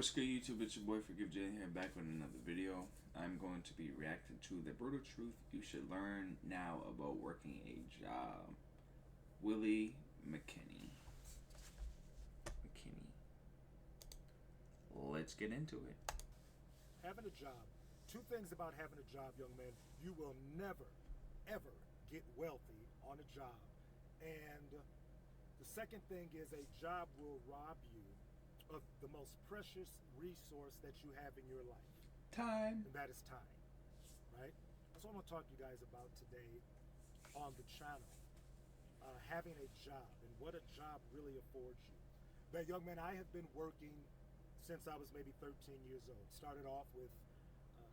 What's good, YouTube? It's your boy Forgive Jalen here, back with another video. I'm going to be reacting to the brutal truth you should learn now about working a job. Willie McKinney. Let's get into it. Having a job. Two things about having a job, young man. You will never, ever get wealthy on a job. And the second thing is a job will rob you of the most precious resource that you have in your life. Time. And that is time, right? That's what I'm going to talk to you guys about today on the channel. Having a job and what a job really affords you. But young man, I have been working since I was maybe 13 years old. Started off with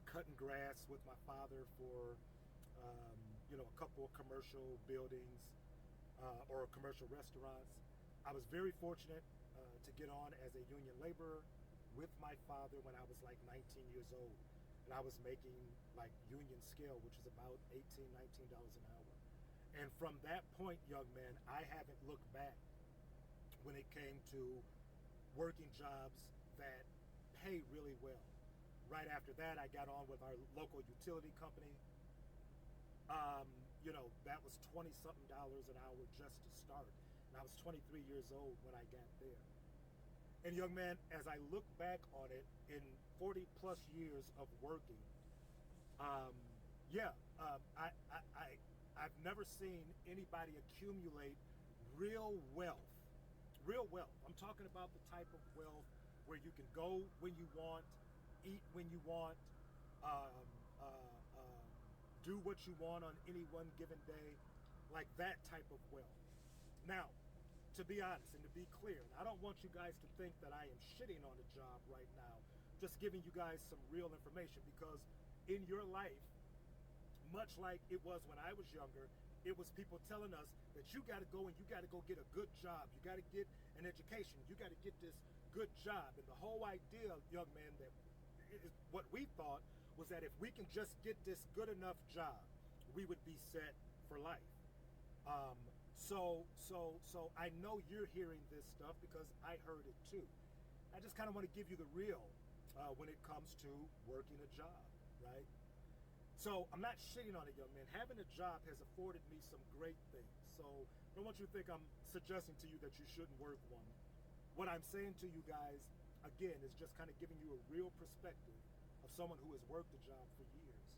cutting grass with my father for a couple of commercial buildings or commercial restaurants. I was very fortunate to get on as a union laborer with my father when I was like 19 years old, and I was making like union scale, which is about $18, $19 an hour. And from that point, young man, I haven't looked back when it came to working jobs that pay really well. Right after that, I got on with our local utility company. That was 20-something dollars an hour just to start. And I was 23 years old when I got there. And young man, as I look back on it in 40 plus years of working, I've never seen anybody accumulate real wealth. Real wealth. I'm talking about the type of wealth where you can go when you want, eat when you want, do what you want on any one given day, like that type of wealth. Now, to be honest and to be clear, and I don't want you guys to think that I am shitting on a job right now, just giving you guys some real information, because in your life, much like it was when I was younger, it was people telling us that you got to go and you got to go get a good job. You got to get an education. You got to get this good job. And the whole idea, young man, that is what we thought was that if we can just get this good enough job, we would be set for life. So I know you're hearing this stuff because I heard it too. I just kind of want to give you the real when it comes to working a job, right? So I'm not shitting on it, young man. Having a job has afforded me some great things. So I don't want you to think I'm suggesting to you that you shouldn't work one. What I'm saying to you guys, again, is just kind of giving you a real perspective of someone who has worked a job for years,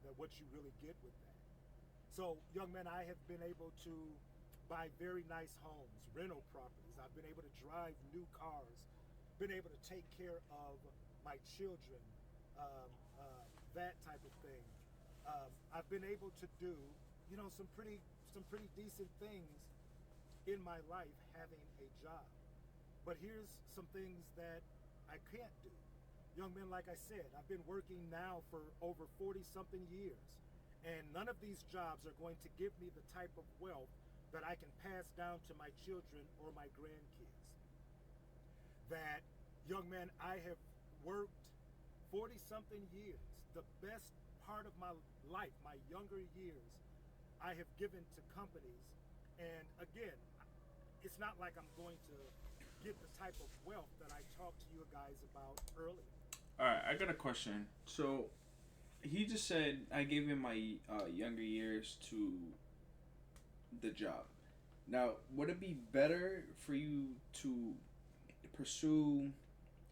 that what you really get with that. So, young man, I have been able to buy very nice homes, rental properties. I've been able to drive new cars, been able to take care of my children, that type of thing. I've been able to do, some pretty decent things in my life having a job. But here's some things that I can't do. Young men, like I said, I've been working now for over 40-something years, and none of these jobs are going to give me the type of wealth that I can pass down to my children or my grandkids. That, young man, I have worked 40-something years. The best part of my life, my younger years, I have given to companies. And again, it's not like I'm going to get the type of wealth that I talked to you guys about earlier. Alright, I got a question. So, he just said I gave him my younger years to the job. Now, would it be better for you to pursue,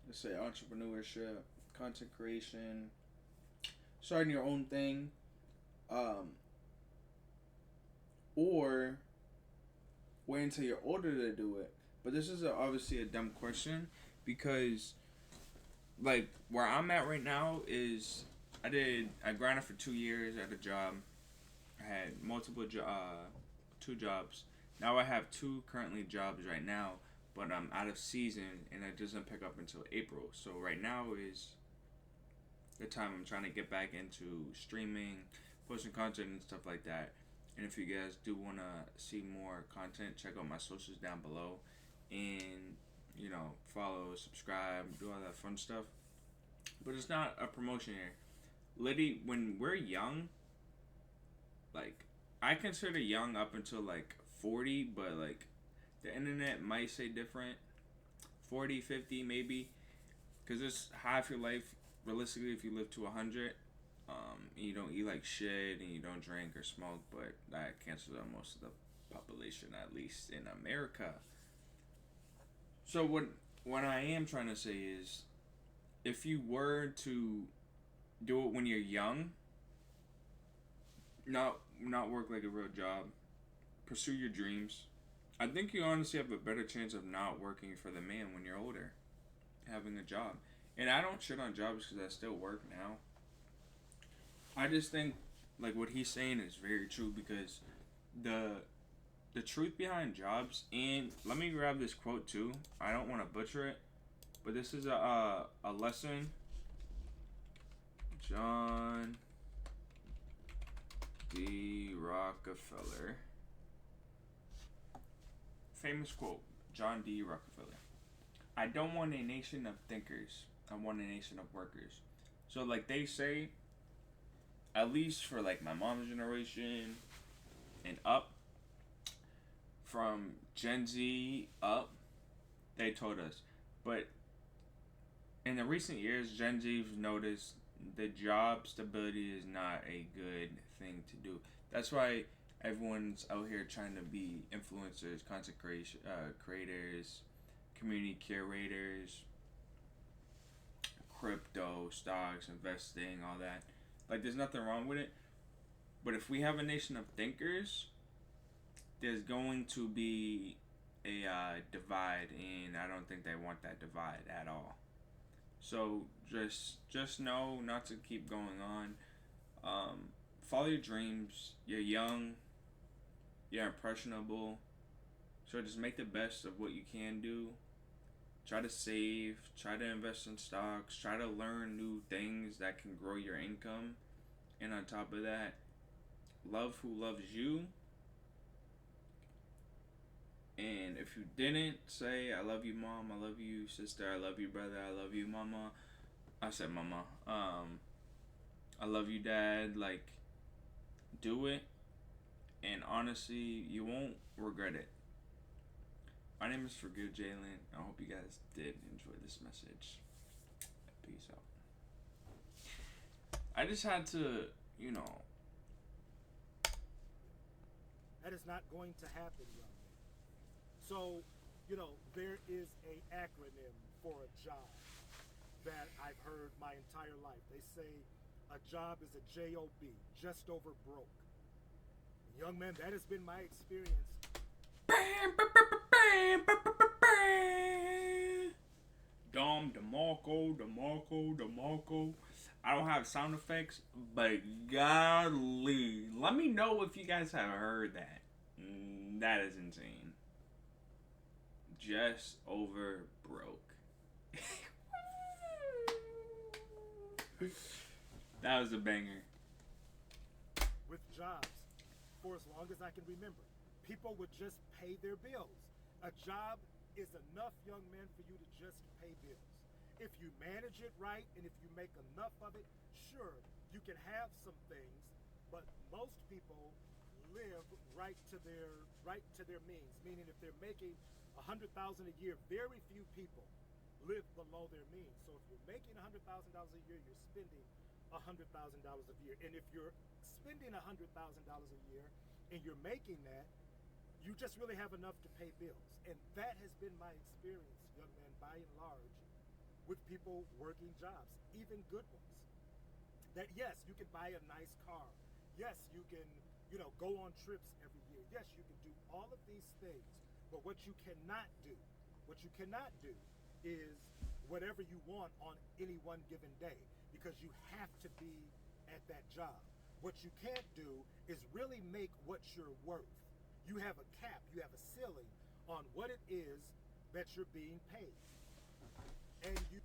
let's say, entrepreneurship, content creation, starting your own thing, or wait until you're older to do it? But this is obviously a dumb question, because like where I'm at right now is I grinded for 2 years at a job. I had two jobs. Now I have two currently jobs right now, but I'm out of season and it doesn't pick up until April. So right now is the time I'm trying to get back into streaming, posting content and stuff like that. And if you guys do want to see more content, check out my socials down below, and follow, subscribe, do all that fun stuff. But it's not a promotion here. Liddy, when we're young, like, I consider young up until like 40, but like the internet might say different. 40, 50 maybe. Because it's half your life, realistically, if you live to 100, and you don't eat like shit, and you don't drink or smoke, but that cancels out most of the population, at least in America. So what I am trying to say is, if you were to do it when you're young, not work like a real job, pursue your dreams. I think you honestly have a better chance of not working for the man when you're older, having a job. And I don't shit on jobs because I still work now. I just think like what he's saying is very true because the the truth behind jobs, and let me grab this quote too. I don't want to butcher it, but this is a lesson. John D. Rockefeller. Famous quote. John D. Rockefeller. I don't want a nation of thinkers. I want a nation of workers. So like they say, at least for like my mom's generation and up, from Gen Z up, they told us. But in the recent years, Gen Z's noticed the job stability is not a good thing to do. That's why everyone's out here trying to be influencers, content creators, community curators, crypto, stocks, investing, all that. Like, there's nothing wrong with it. But if we have a nation of thinkers, there's going to be a divide, and I don't think they want that divide at all. So just know not to keep going on. Follow your dreams. You're young. You're impressionable. So just make the best of what you can do. Try to save. Try to invest in stocks. Try to learn new things that can grow your income. And on top of that, love who loves you. And if you didn't say, I love you, mom, I love you, sister, I love you, brother, I love you, mama. I said, mama. I love you, dad. Like, do it. And honestly, you won't regret it. My name is Forgive Jalen. I hope you guys did enjoy this message. Peace out. I just had to, you know. That is not going to happen, young man. So, there is a acronym for a job that I've heard my entire life. They say a job is a JOB, just over broke. And young man, that has been my experience. Dom DeMarco, DeMarco, DeMarco. I don't have sound effects, but golly. Let me know if you guys have heard that. That is insane. Just over broke. That was a banger. With jobs, for as long as I can remember, people would just pay their bills. A job is enough, young men, for you to just pay bills. If you manage it right and if you make enough of it, sure, you can have some things, but most people live right to their means. Meaning, if they're making $100,000 a year, very few people live below their means. So if you're making $100,000 a year, you're spending $100,000 a year. And if you're spending $100,000 a year and you're making that, you just really have enough to pay bills. And that has been my experience, young man, by and large, with people working jobs, even good ones. That yes, you can buy a nice car. Yes, you can, go on trips every year. Yes, you can do all of these things. But what you cannot do is whatever you want on any one given day, because you have to be at that job. What you can't do is really make what you're worth. You have a cap, you have a ceiling on what it is that you're being paid. And you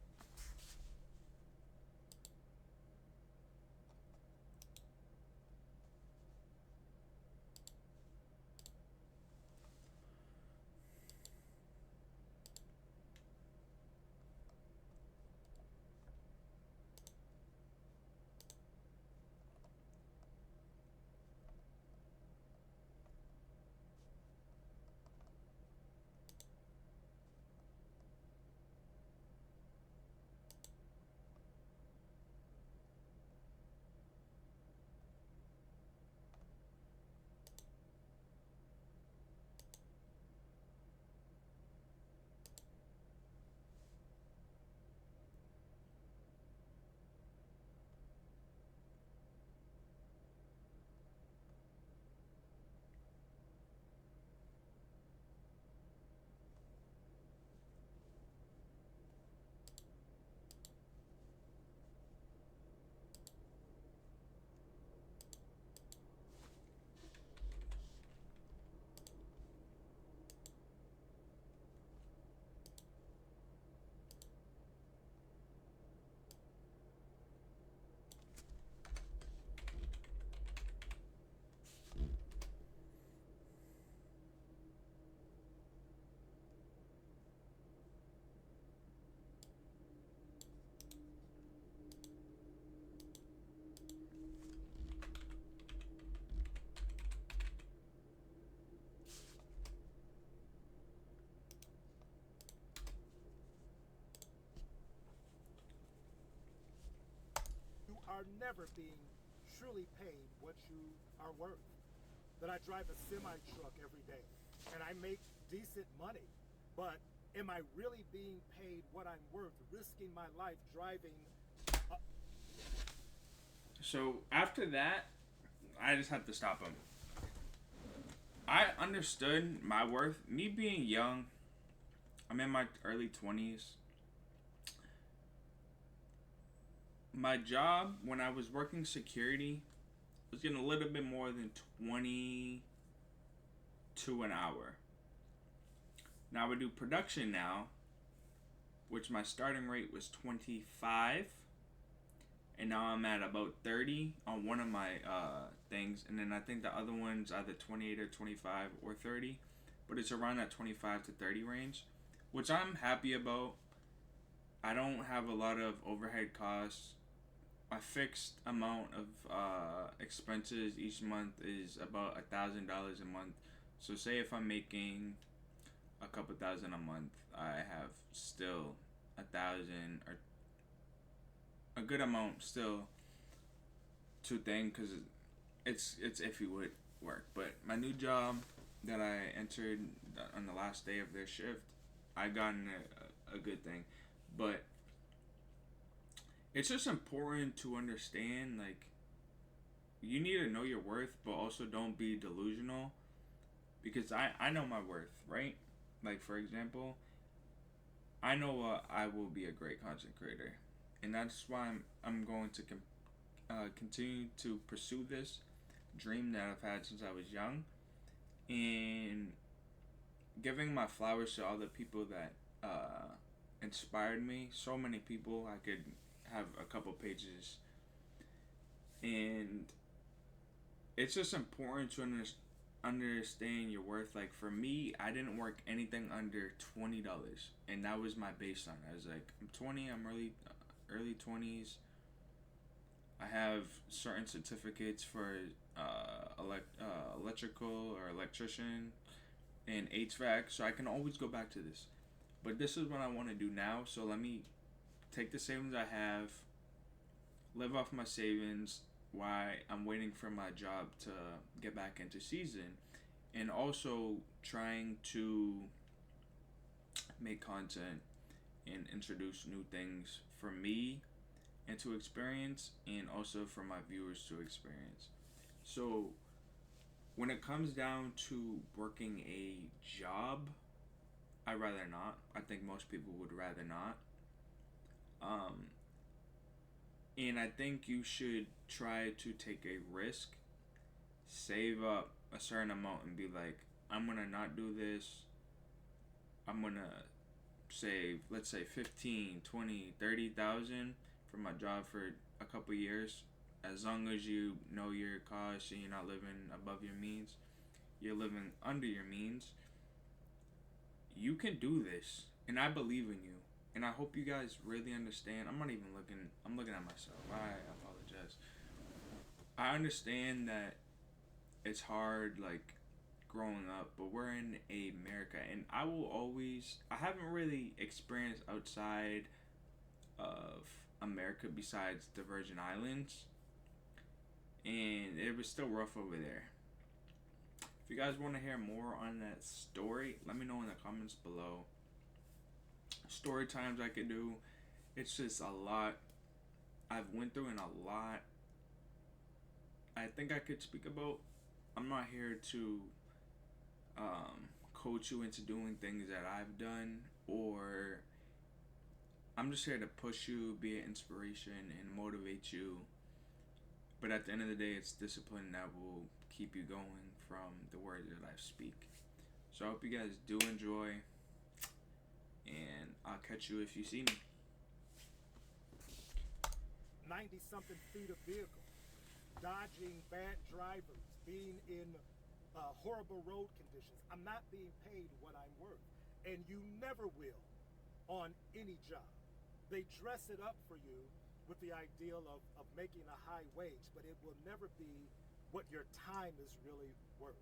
are never being truly paid what you are worth. That I drive a semi truck every day and I make decent money, but am I really being paid what I'm worth, risking my life driving? A- So after that, I just had to stop him. I understood my worth. Me being young, I'm in my early 20s. My job when I was working security was getting a little bit more than 20 to an hour. Now I do production now, which my starting rate was 25, and now I'm at about 30 on one of my things, and then I think the other one's either 28 or 25 or 30, but it's around that 25 to 30 range, which I'm happy about. I don't have a lot of overhead costs. My fixed amount of expenses each month is about $1,000 a month. So say if I'm making a couple thousand a month, I have still 1,000 or a good amount still to think because it's iffy with work. But my new job that I entered on the last day of their shift, I got in a good thing, but it's just important to understand like you need to know your worth, but also don't be delusional because I know my worth, right? Like for example, I know I will be a great content creator, and that's why I'm going to continue to pursue this dream that I've had since I was young, and giving my flowers to all the people that inspired me. So many people. I could have a couple pages, and it's just important to understand your worth. Like for me, I didn't work anything under $20, and that was my baseline. I was like, I'm 20. I'm early 20s. I have certain certificates for electrical or electrician and HVAC, so I can always go back to this. But this is what I want to do now. So let me take the savings I have, live off my savings while I'm waiting for my job to get back into season, and also trying to make content and introduce new things for me and to experience, and also for my viewers to experience. So when it comes down to working a job, I'd rather not. I think most people would rather not. Um, and I think you should try to take a risk, save up a certain amount, and be like, I'm gonna not do this. I'm gonna save, let's say 15, 20, 30,000 for my job for a couple years. As long as you know your costs and you're not living above your means, you're living under your means, you can do this. And I believe in you. And I hope you guys really understand. I'm not even looking, I'm looking at myself. I apologize. I understand that it's hard, like, growing up, but we're in America, and I haven't really experienced outside of America besides the Virgin Islands, and it was still rough over there. If you guys want to hear more on that story, let me know in the comments below. Story times I could do. It's just a lot I've went through and a lot I think I could speak about. I'm not here to coach you into doing things that I've done, or I'm just here to push you, be an inspiration, and motivate you. But at the end of the day, it's discipline that will keep you going from the words that I speak. So I hope you guys do enjoy, and I'll catch you if you see me. 90 something feet of vehicle, dodging bad drivers, being in horrible road conditions. I'm not being paid what I'm worth. And you never will on any job. They dress it up for you with the ideal of making a high wage, but it will never be what your time is really worth.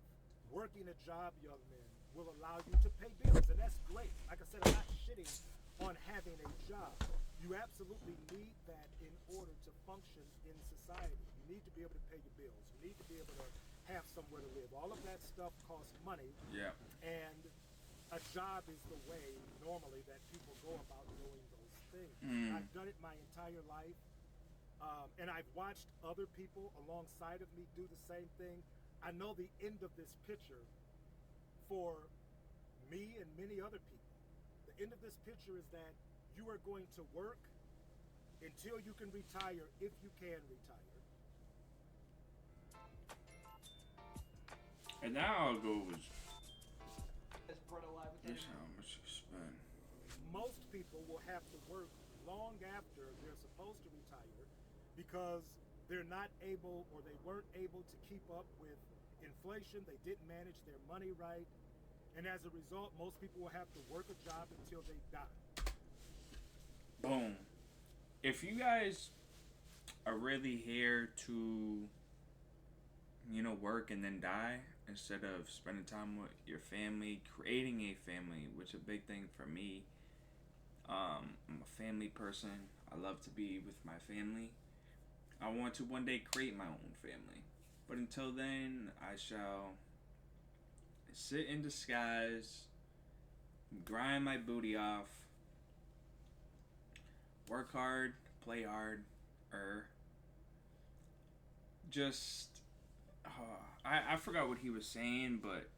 Working a job, young men, will allow you to pay bills, and that's great. Like I said, I'm not shitting on having a job. You absolutely need that in order to function in society. You need to be able to pay your bills. You need to be able to have somewhere to live. All of that stuff costs money, Yeah. and a job is the way normally that people go about doing those things. Mm. I've done it my entire life, and I've watched other people alongside of me do the same thing. I know the end of this picture for me and many other people. The end of this picture is that you are going to work until you can retire, if you can retire. And now I'll go with That's part of life. this how much you spend. Most people will have to work long after they're supposed to retire because they're not able, or they weren't able to keep up with inflation. They didn't manage their money right. And as a result, most people will have to work a job until they die. Boom. If you guys are really here to, work and then die instead of spending time with your family, creating a family, which is a big thing for me. I'm a family person. I love to be with my family. I want to one day create my own family. But until then, I shall sit in disguise, grind my booty off, work hard, play hard, just I forgot what he was saying, but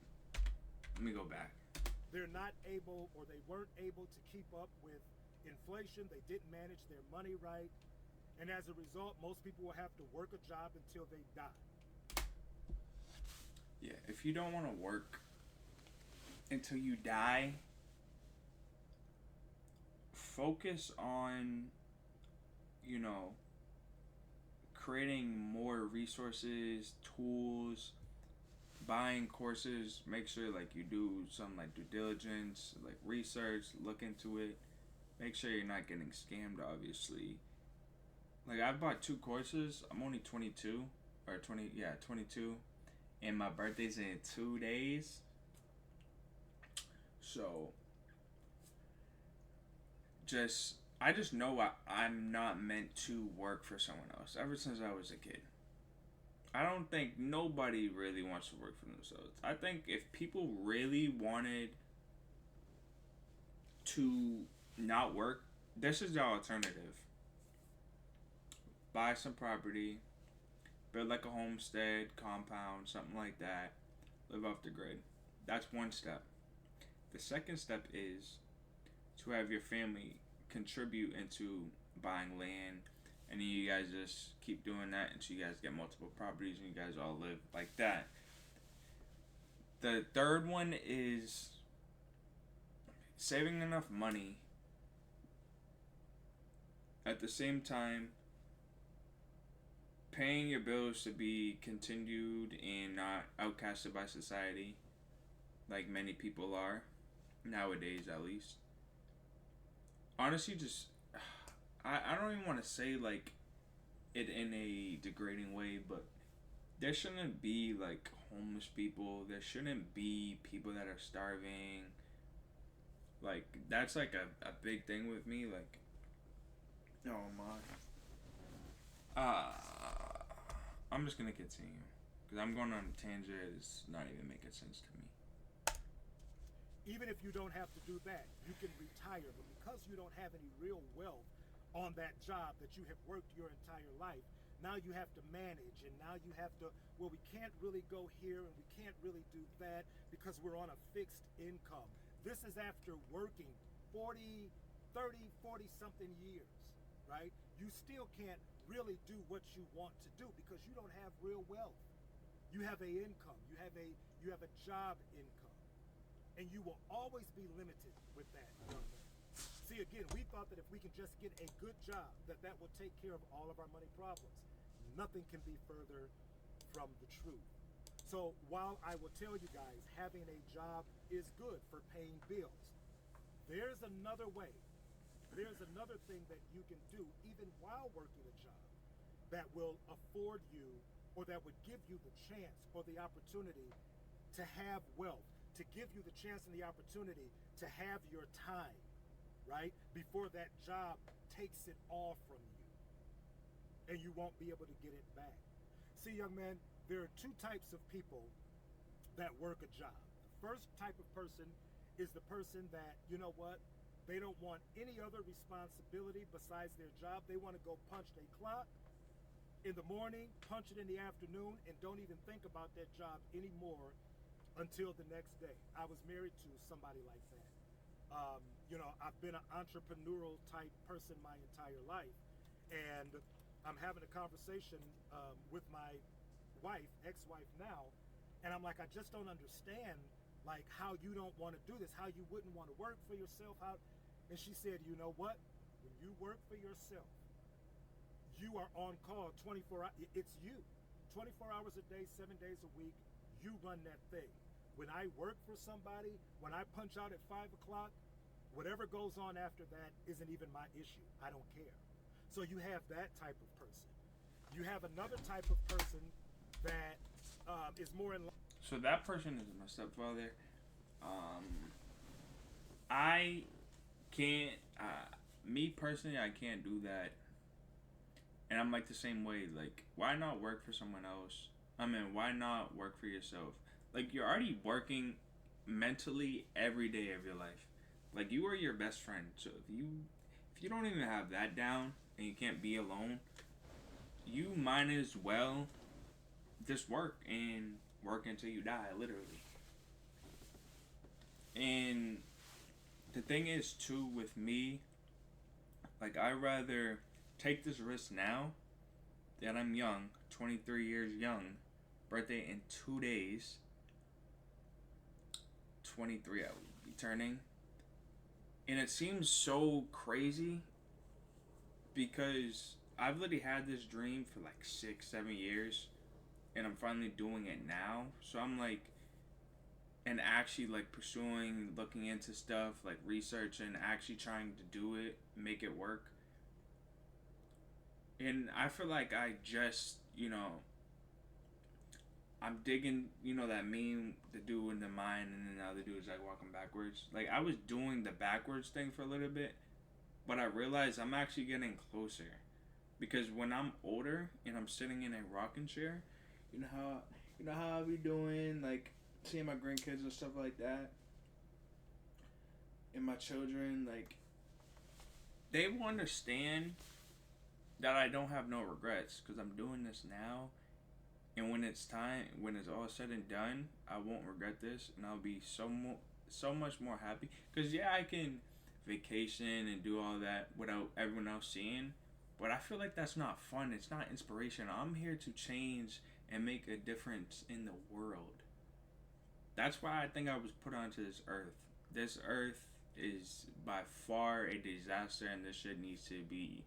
let me go back. They're not able, or they weren't able to keep up with inflation. They didn't manage their money right. And as a result, most people will have to work a job until they die. Yeah, if you don't want to work until you die, focus on, creating more resources, tools, buying courses. Make sure like you do some like due diligence, like research, look into it. Make sure you're not getting scammed, obviously. Like I bought 2 courses. I'm only 22 or 22, and my birthday's in 2 days. So I just know I'm not meant to work for someone else ever since I was a kid. I don't think nobody really wants to work for themselves. I think if people really wanted to not work, this is the alternative. Buy some property, build like a homestead, compound, something like that. Live off the grid. That's one step. The second step is to have your family contribute into buying land, and then you guys just keep doing that until you guys get multiple properties and you guys all live like that. The third one is saving enough money, at the same time paying your bills to be continued and not outcasted by society, like many people are nowadays, at least. Honestly, just I don't even want to say like it in a degrading way, but there shouldn't be like homeless people. There shouldn't be people that are starving. Like that's like a big thing with me. Like, oh my. I'm just gonna continue because I'm going on a tangent. It's not even making sense to me. Even if you don't have to do that, you can retire. But because you don't have any real wealth on that job that you have worked your entire life, now you have to manage, and now you have to, well, we can't really go here and we can't really do that because we're on a fixed income. This is after working 40, 30, 40 something years, right? You still can't really do what you want to do because you don't have real wealth. You have a income, you have a job income. And you will always be limited with that, young man. See, again, we thought that if we can just get a good job, that will take care of all of our money problems. Nothing can be further from the truth. So while I will tell you guys, having a job is good for paying bills, there's another way. There's another thing that you can do even while working a job that will afford you, or that would give you the chance or the opportunity to have wealth, to give you the chance and the opportunity to have your time, right? Before that job takes it all from you, and you won't be able to get it back. See, young man, there are two types of people that work a job. The first type of person is the person that, you know what, they don't want any other responsibility besides their job. They want to go punch their clock in the morning, punch it in the afternoon, and don't even think about that job anymore until the next day. I was married to somebody like that. I've been an entrepreneurial type person my entire life, and I'm having a conversation with my wife, ex-wife now, and I'm like, I just don't understand, like, how you don't want to do this, how you wouldn't want to work for yourself, and she said, you know what? When you work for yourself, you are on call 24 hours. It's you. 24 hours a day, 7 days a week, you run that thing. When I work for somebody, when I punch out at 5 o'clock, whatever goes on after that isn't even my issue. I don't care. So you have that type of person. You have another type of person that is more in line. So that person is my stepfather. I can't. Me personally, I can't do that. And I'm like the same way. Like, why not work for someone else? I mean, why not work for yourself? Like, you're already working mentally every day of your life. Like, you are your best friend. So if you don't even have that down and you can't be alone, you might as well just work and work until you die, literally. And the thing is, too, with me, like, I'd rather take this risk now that I'm young, 23 years young, birthday in 2 days, 23 I will be turning. And it seems so crazy because I've literally had this dream for like 6-7 years, and I'm finally doing it now. So I'm like, and actually like pursuing, looking into stuff, like researching, actually trying to do it, make it work. And I feel like I just, I'm digging, that meme, the dude in the mine, and then the other dude is like walking backwards. Like, I was doing the backwards thing for a little bit, but I realized I'm actually getting closer. Because when I'm older and I'm sitting in a rocking chair, you know how I be doing, like, seeing my grandkids and stuff like that, and my children, like, they will understand that I don't have no regrets because I'm doing this now. And when it's time, when it's all said and done, I won't regret this, and I'll be so much more happy. Cause yeah, I can vacation and do all that without everyone else seeing, but I feel like that's not fun. It's not inspirational. I'm here to change and make a difference in the world. That's why I think I was put onto this earth. This earth is by far a disaster, and this shit needs to be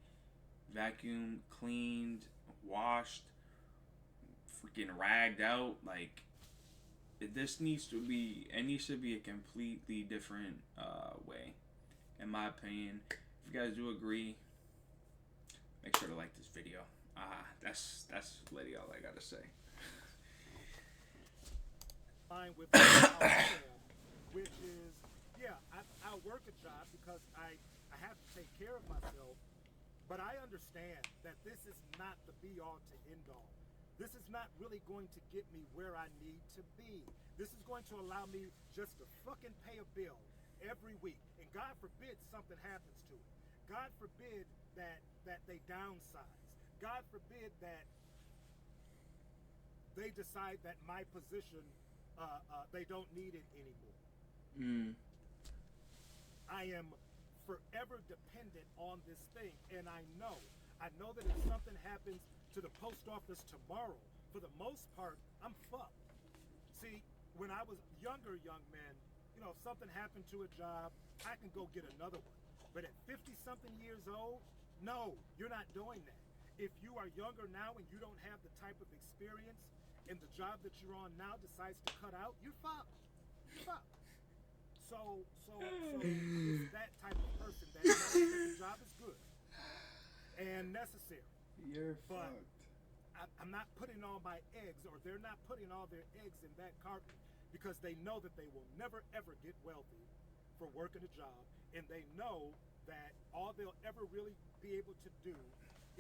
vacuumed, cleaned, washed, freaking ragged out. Like, this needs to be, it needs to be a completely different way, in my opinion. If you guys do agree, make sure to like this video. That's literally all I gotta say. With how I am, which is, yeah, I work a job because I have to take care of myself, but I understand that this is not the be-all to end-all. This is not really going to get me where I need to be. This is going to allow me just to fucking pay a bill every week. And God forbid something happens to it. God forbid that they downsize. God forbid that they decide that my position, they don't need it anymore. I am forever dependent on this thing, and I know that if something happens to the post office tomorrow, for the most part, I'm fucked. See, when I was younger, young man, if something happened to a job, I can go get another one. But at 50-something years old, no, you're not doing that. If you are younger now and you don't have the type of experience and the job that you're on now decides to cut out, you're fucked. You're fucked. So it's that type of person that knows that the job is good and necessary. You're but fucked. I'm not putting all my eggs, or they're not putting all their eggs in that carton, because they know that they will never ever get wealthy for working a job, and they know that all they'll ever really be able to do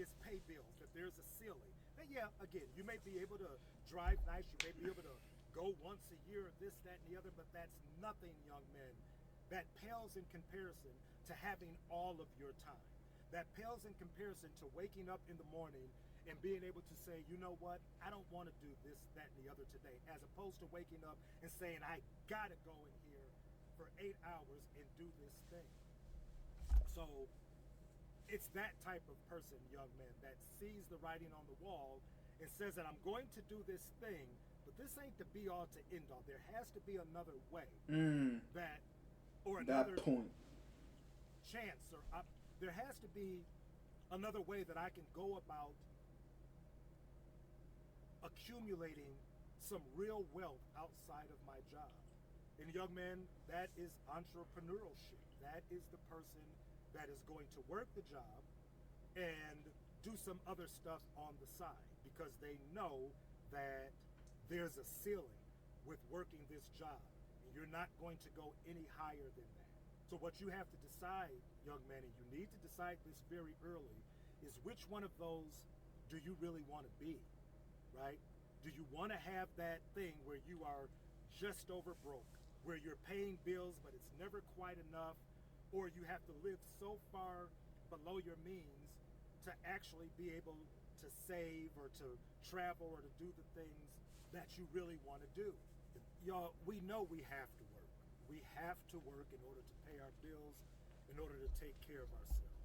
is pay bills, that there's a ceiling. And yeah, again, you may be able to drive nice, you may be able to go once a year, this, that, and the other, but that's nothing, young men. That pales in comparison to having all of your time. That pales in comparison to waking up in the morning and being able to say, you know what, I don't want to do this, that, and the other today, as opposed to waking up and saying, I gotta go in here for 8 hours and do this thing. So it's that type of person, young man, that sees the writing on the wall and says that I'm going to do this thing, but this ain't the be all to end all. There has to be another way that, or another chance, or there has to be another way that I can go about accumulating some real wealth outside of my job. And young man, that is entrepreneurship. That is the person that is going to work the job and do some other stuff on the side because they know that there's a ceiling with working this job. And you're not going to go any higher than that. So what you have to decide, young man, and you need to decide this very early, is which one of those do you really want to be, right? Do you want to have that thing where you are just over broke, where you're paying bills but it's never quite enough, or you have to live so far below your means to actually be able to save or to travel or to do the things that you really want to do? Y'all, we know we have to work. We have to work in order to pay our bills, in order to take care of ourselves.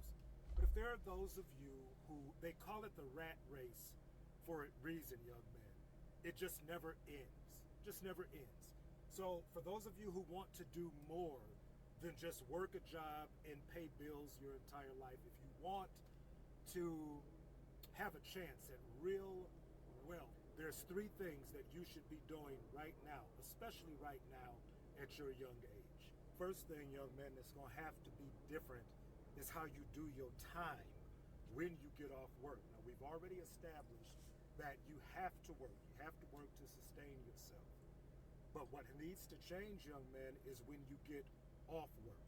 But if there are those of you who, they call it the rat race for a reason, young man, it just never ends. Just never ends. So for those of you who want to do more than just work a job and pay bills your entire life, if you want to have a chance at real wealth, there's 3 things that you should be doing right now, especially right now at your young age. First thing, young man, that's going to have to be different is how you do your time when you get off work. Now, we've already established that you have to work. You have to work to sustain yourself. But what needs to change, young man, is when you get off work.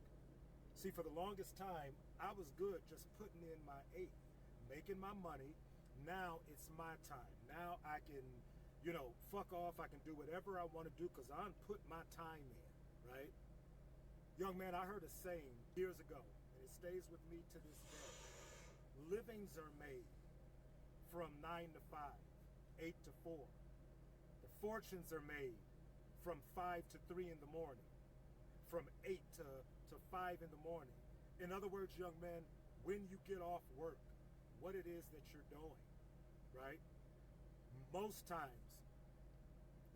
See, for the longest time, I was good just putting in my 8, making my money. Now it's my time. Now I can, fuck off. I can do whatever I want to do because I'm put my time in, right? Young man, I heard a saying years ago, and it stays with me to this day. Livings are made from 9 to 5, 8 to 4. The fortunes are made from 5 to 3 in the morning, from 8 to 5 in the morning. In other words, young man, when you get off work, what it is that you're doing, right? Most times,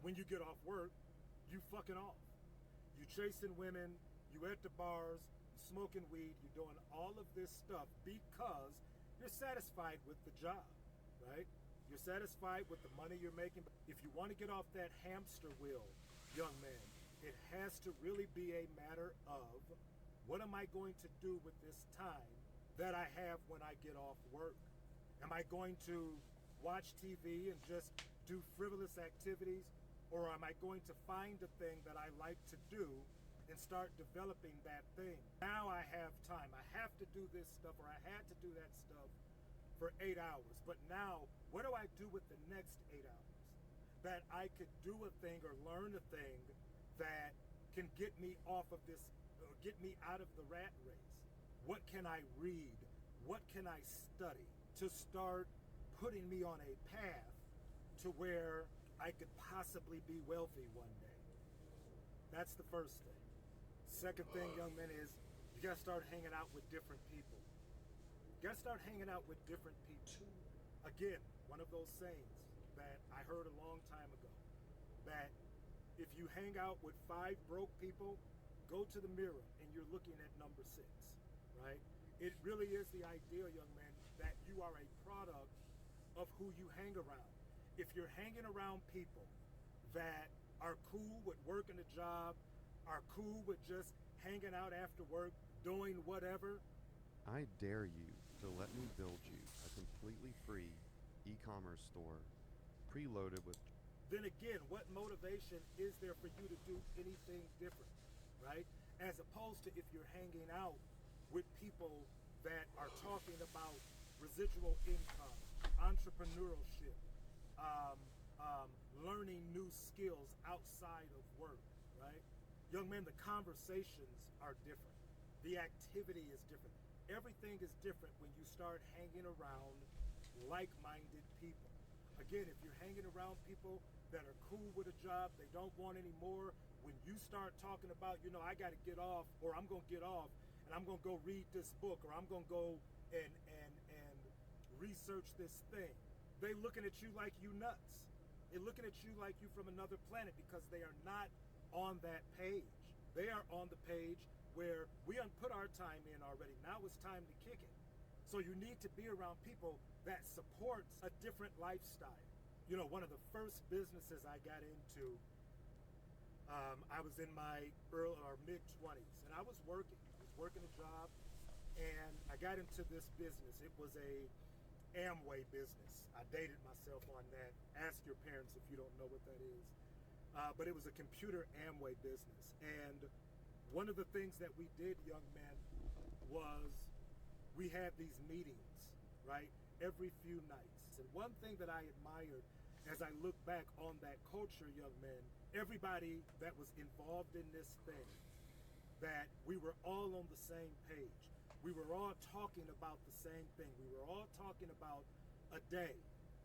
when you get off work, you fucking off. You chasing women, you at the bars, you smoking weed, you're doing all of this stuff because you're satisfied with the job, right? You're satisfied with the money you're making. If you want to get off that hamster wheel, young man, it has to really be a matter of what am I going to do with this time that I have when I get off work? Am I going to watch TV and just do frivolous activities? Or am I going to find a thing that I like to do and start developing that thing? Now I have time. I have to do this stuff, or I had to do that stuff for 8 hours. But now, what do I do with the next 8 hours? That I could do a thing or learn a thing that can get me off of this, or get me out of the rat race. What can I read? What can I study to start putting me on a path to where I could possibly be wealthy one day? That's the first thing. Second thing, young men, is you gotta start hanging out with different people. You gotta start hanging out with different people. Again, one of those sayings that I heard a long time ago, that if you hang out with 5 broke people, go to the mirror and you're looking at number 6, right? It really is the ideal, young man, that you are a product of who you hang around. If you're hanging around people that are cool with working a job, are cool with just hanging out after work, doing whatever, I dare you to let me build you a completely free e-commerce store preloaded with. then again, what motivation is there for you to do anything different, right? As opposed to if you're hanging out with people that are talking about residual income, entrepreneurship, um, learning new skills outside of work, right? Young men, the conversations are different. The activity is different. Everything is different when you start hanging around like-minded people. Again, if you're hanging around people that are cool with a job, they don't want any more, when you start talking about, I got to get off, or I'm going to get off, and I'm going to go read this book, or I'm going to go and research this thing, they looking at you like you nuts. They're looking at you like you from another planet because they are not on that page. They are on the page where we done put our time in already. Now it's time to kick it. So you need to be around people that supports a different lifestyle. One of the first businesses I got into, I was in my early or mid-20s, and I was working a job, and I got into this business. It was a Amway business. I dated myself on that. Ask your parents if you don't know what that is. But it was a computer Amway business. And one of the things that we did, young men, was we had these meetings, right, every few nights. And one thing that I admired as I look back on that culture, young men, everybody that was involved in this thing, that we were all on the same page. We were all talking about the same thing. We were all talking about a day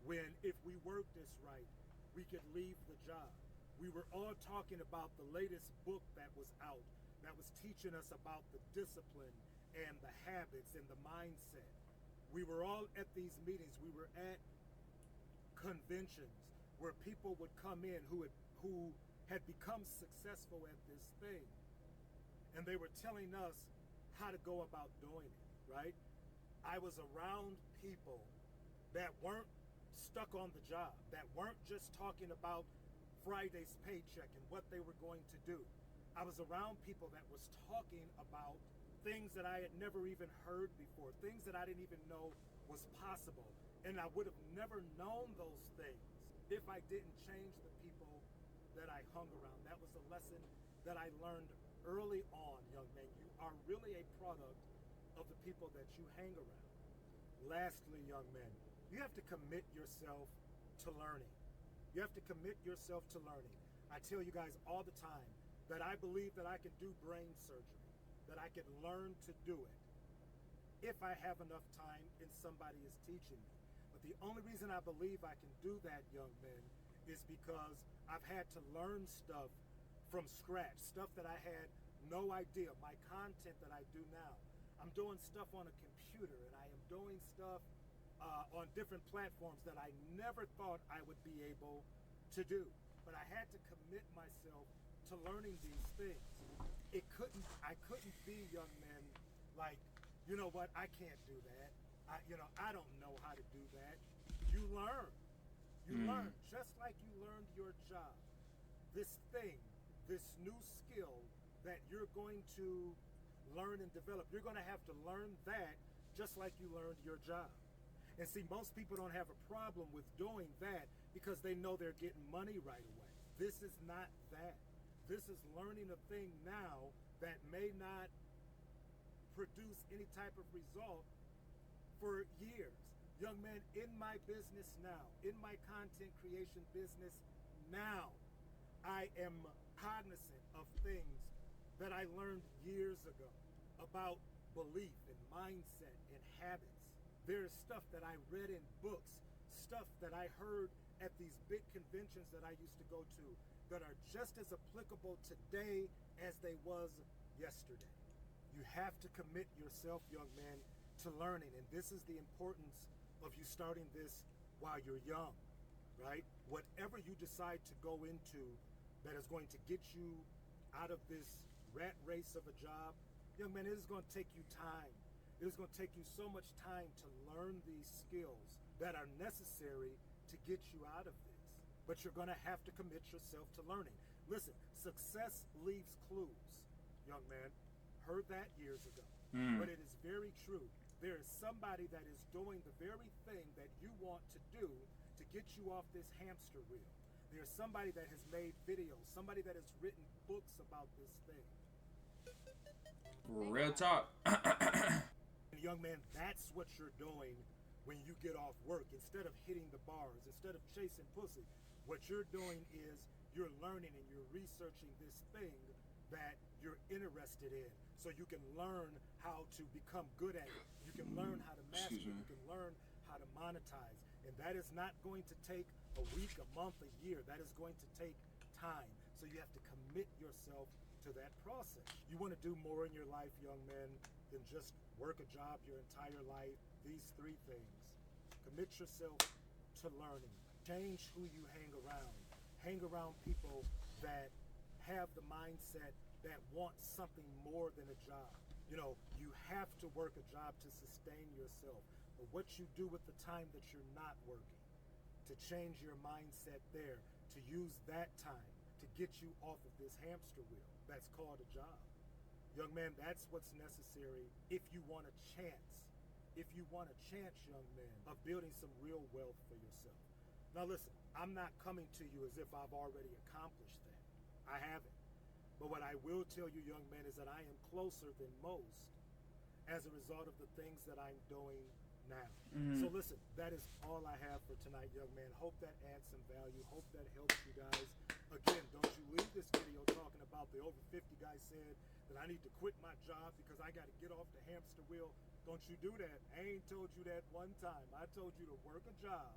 when, if we worked this right, we could leave the job. We were all talking about the latest book that was out, that was teaching us about the discipline and the habits and the mindset. We were all at these meetings. We were at conventions where people would come in who had become successful at this thing, and they were telling us how to go about doing it, right? I was around people that weren't stuck on the job, that weren't just talking about Friday's paycheck and what they were going to do. I was around people that was talking about things that I had never even heard before, things that I didn't even know was possible. And I would have never known those things if I didn't change the people that I hung around. That was a lesson that I learned early on, young men. You are really a product of the people that you hang around. Lastly, young men, you have to commit yourself to learning. You have to commit yourself to learning. I tell you guys all the time that I believe that I can do brain surgery, that I can learn to do it if I have enough time and somebody is teaching me. But the only reason I believe I can do that, young men, is because I've had to learn stuff from scratch, stuff that I had no idea. My content that I do now, I'm doing stuff on a computer, and I am doing stuff on different platforms that I never thought I would be able to do. But I had to commit myself to learning these things. I couldn't be, young men, like, you know what, I can't do that. I don't know how to do that. You learn. You learn, just like you learned your job. This thing, this new skill that you're going to learn and develop, you're going to have to learn that just like you learned your job. And see, most people don't have a problem with doing that because they know they're getting money right away. This is not that. This is learning a thing now that may not produce any type of result for years. Young man, in my business now, in my content creation business now, I am cognizant of things that I learned years ago about belief and mindset and habits. There's stuff that I read in books, stuff that I heard at these big conventions that I used to go to that are just as applicable today as they was yesterday. You have to commit yourself, young man, to learning. And this is the importance of you starting this while you're young, right? Whatever you decide to go into that is going to get you out of this rat race of a job, young man, it is going to take you time. It is going to take you so much time to learn these skills that are necessary to get you out of this. But you're going to have to commit yourself to learning. Listen, success leaves clues, young man. Heard that years ago. But it is very true. There is somebody that is doing the very thing that you want to do to get you off this hamster wheel. There's somebody that has made videos, somebody that has written books about this thing. Real talk. Young man, that's what you're doing when you get off work. Instead of hitting the bars, instead of chasing pussy, what you're doing is you're learning and you're researching this thing that you're interested in, so you can learn how to become good at it. You can learn how to master it. You can learn how to monetize. And that is not going to take a week, a month, a year. That is going to take time. So you have to commit yourself to that process. You want to do more in your life, young men, than just work a job your entire life. These three things. Commit yourself to learning. Change who you hang around. Hang around people that have the mindset that want something more than a job. You know, you have to work a job to sustain yourself. But what you do with the time that you're not working, to change your mindset there, to use that time to get you off of this hamster wheel that's called a job. Young man, that's what's necessary if you want a chance. If you want a chance, young man, of building some real wealth for yourself. Now listen, I'm not coming to you as if I've already accomplished that. I haven't. But what I will tell you, young man, is that I am closer than most as a result of the things that I'm doing now. So listen, that is all I have for tonight, young man. Hope that adds some value. Hope that helps you guys. Again, don't you leave this video talking about the over 50 guy said that I need to quit my job because I got to get off the hamster wheel. Don't you do that. I ain't told you that one time. I told you to work a job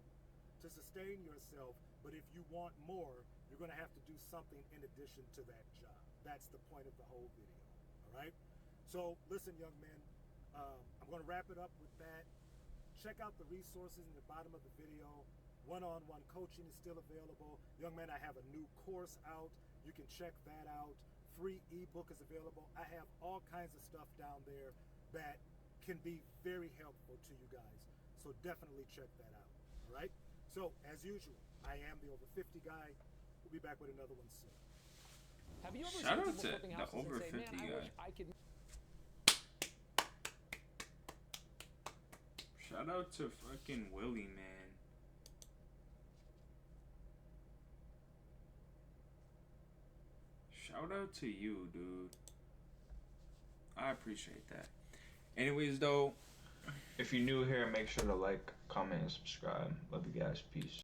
to sustain yourself, but if you want more, you're going to have to do something in addition to that job. That's the point of the whole video. All right? So listen, young men, I'm going to wrap it up with that. Check out the resources in the bottom of the video. One-on-one coaching is still available. Young man, I have a new course out. You can check that out. Free ebook is available. I have all kinds of stuff down there that can be very helpful to you guys. So definitely check that out. All right? So, as usual, I am the Over 50 guy. We'll be back with another one soon. Have you ever Shout seen out people to flipping the houses over and say, 50 man, I guy. wish I could... Shout out to fucking Willie, man. Shout out to you, dude. I appreciate that. Anyways, though, If you're new here, make sure to like, comment, and subscribe. Love you guys. Peace.